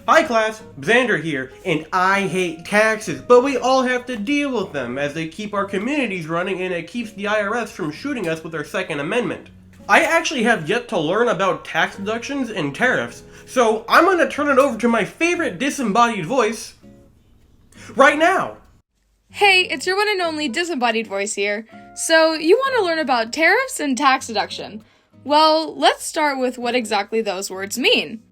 Hi class, Xander here, and I hate taxes, but we all have to deal with them as they keep our communities running and it keeps the IRS from shooting us with their Second Amendment. I actually have yet to learn about tax deductions and tariffs, so I'm going to turn it over to my favorite disembodied voice right now. Hey, it's your one and only disembodied voice here. So, you want to learn about tariffs and tax deduction? Well, let's start with what exactly those words mean.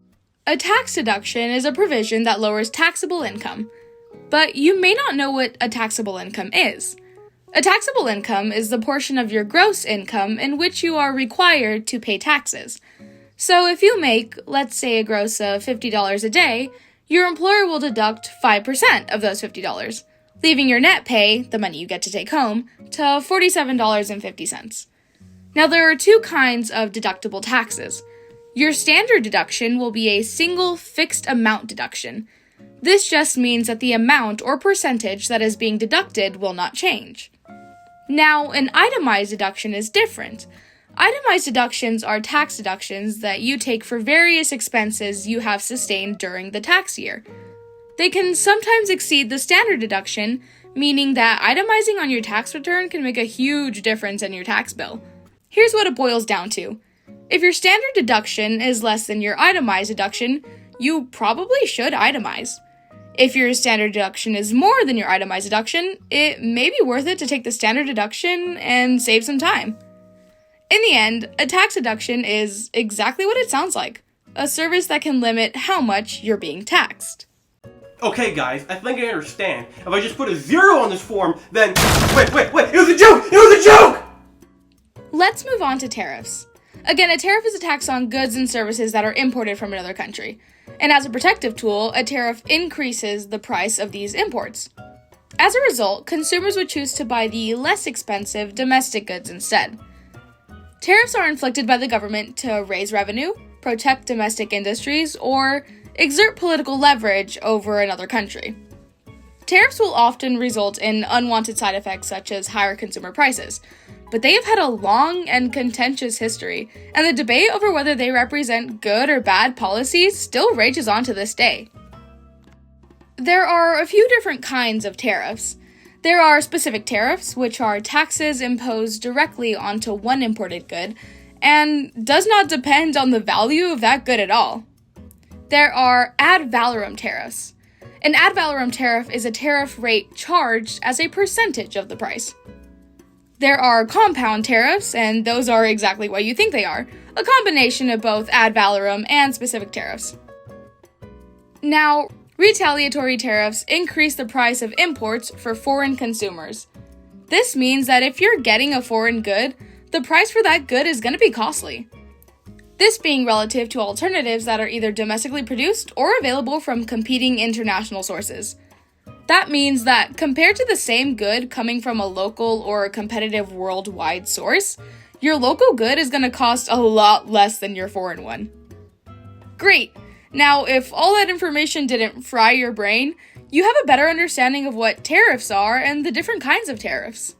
A tax deduction is a provision that lowers taxable income. But you may not know what a taxable income is. A taxable income is the portion of your gross income in which you are required to pay taxes. So if you make, let's say, a gross of $50 a day, your employer will deduct 5% of those $50, leaving your net pay, the money you get to take home, to $47.50. Now there are two kinds of deductible taxes. Your standard deduction will be a single fixed amount deduction. This just means that the amount or percentage that is being deducted will not change. Now, an itemized deduction is different. Itemized deductions are tax deductions that you take for various expenses you have sustained during the tax year. They can sometimes exceed the standard deduction, meaning that itemizing on your tax return can make a huge difference in your tax bill. Here's what it boils down to. If your standard deduction is less than your itemized deduction, you probably should itemize. If your standard deduction is more than your itemized deduction, it may be worth it to take the standard deduction and save some time. In the end, a tax deduction is exactly what it sounds like, a service that can limit how much you're being taxed. Okay guys, I think I understand. If I just put a 0 on this form, then... Wait, it was a joke! It was a joke! Let's move on to tariffs. Again, a tariff is a tax on goods and services that are imported from another country. And as a protective tool, a tariff increases the price of these imports. As a result, consumers would choose to buy the less expensive domestic goods instead. Tariffs are inflicted by the government to raise revenue, protect domestic industries, or exert political leverage over another country. Tariffs will often result in unwanted side effects such as higher consumer prices, but they have had a long and contentious history, and the debate over whether they represent good or bad policies still rages on to this day. There are a few different kinds of tariffs. There are specific tariffs, which are taxes imposed directly onto one imported good, and does not depend on the value of that good at all. There are ad valorem tariffs. An ad valorem tariff is a tariff rate charged as a percentage of the price. There are compound tariffs, and those are exactly what you think they are, a combination of both ad valorem and specific tariffs. Now, retaliatory tariffs increase the price of imports for foreign consumers. This means that if you're getting a foreign good, the price for that good is going to be costly. This being relative to alternatives that are either domestically produced or available from competing international sources. That means that compared to the same good coming from a local or a competitive worldwide source, your local good is going to cost a lot less than your foreign one. Great! Now, if all that information didn't fry your brain, you have a better understanding of what tariffs are and the different kinds of tariffs.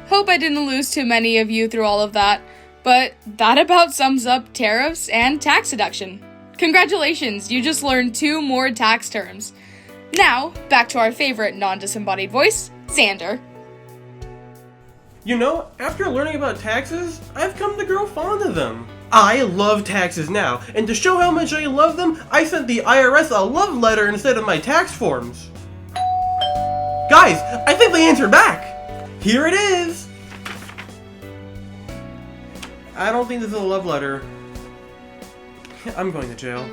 Hope I didn't lose too many of you through all of that, but that about sums up tariffs and tax deduction. Congratulations, you just learned 2 more tax terms. Now, back to our favorite non-disembodied voice, Xander. You know, after learning about taxes, I've come to grow fond of them. I love taxes now, and to show how much I love them, I sent the IRS a love letter instead of my tax forms. Guys, I think they answered back! Here it is! I don't think this is a love letter. I'm going to jail.